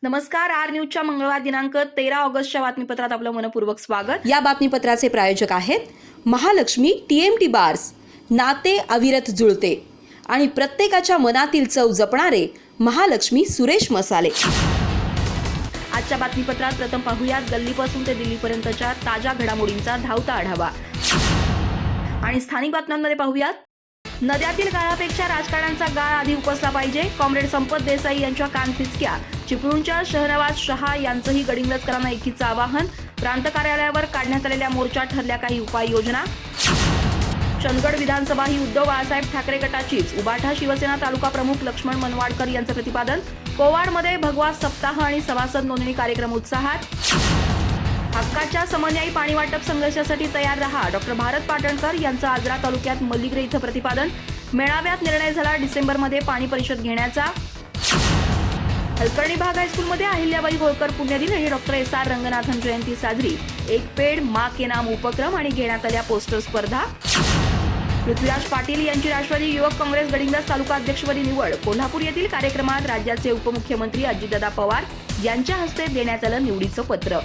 नमस्कार. आर न्यूजच्या मंगळवार दिनांक 13 ऑगस्टच्या बातमीपत्रात आपलं मनपूर्वक स्वागत. या बातमीपत्राचे प्रायोजक आहेत महालक्ष्मी TMT बार्स. नाते अविरत जुळते आणि प्रत्येकाच्या मनातील चव जपणारे महालक्ष्मी सुरेश मसाले. आजच्या बातमीपत्रात प्रथम पाहूयात गल्लीपासून ते दिल्लीपर्यंतच्या ताज्या घडामोडींचा धावता आढावा आणि स्थानिक बातम्यांमध्ये पाहूयात नद्यातील गाळापेक्षा राजकारण्यांचा गाळ आधी उपसला पाहिजे. कॉम्रेड संपत देसाई यांच्या कानपिचक्या. चिपळूणच्या शहनवाज शहा यांचंही गडिंग्लजकरांना एकीचं आवाहन. प्रांत कार्यालयावर काढण्यात आलेल्या मोर्चात ठरल्या काही उपाययोजना. चंदगड विधानसभा ही उद्धव बाळासाहेब ठाकरे गटाचीच. उबाठा शिवसेना तालुका प्रमुख लक्ष्मण मनवाडकर यांचं प्रतिपादन. कोवाडमध्ये भगवा सप्ताह आणि सभासद नोंदणी कार्यक्रम उत्साहात. हक्काच्या समन्यायी पाणी वाटप संघर्षासाठी तयार रहा. डॉक्टर भारत पाटणकर यांचं आजरा तालुक्यात मल्लिग्रे इथं प्रतिपादन. मेळाव्यात निर्णय झाला डिसेंबरमध्ये पाणी परिषद घेण्याचा. हलकर्णी भाग हायस्कूलमध्ये अहिल्याबाई होळकर पुण्यदिन आणि डॉक्टर SR रंगनाथन जयंती साजरी. एक पेड मां के नाम उपक्रम आणि घेण्यात आल्या पोस्टर स्पर्धा. पृथ्वीराज पाटील यांची राष्ट्रवादी युवक काँग्रेस गडिंग्लज तालुका अध्यक्षपदी निवड. कोल्हापूर येथील कार्यक्रमात राज्याचे उपमुख्यमंत्री अजितदादा पवार यांच्या हस्ते देण्यात आलं निवडीचं पत्र.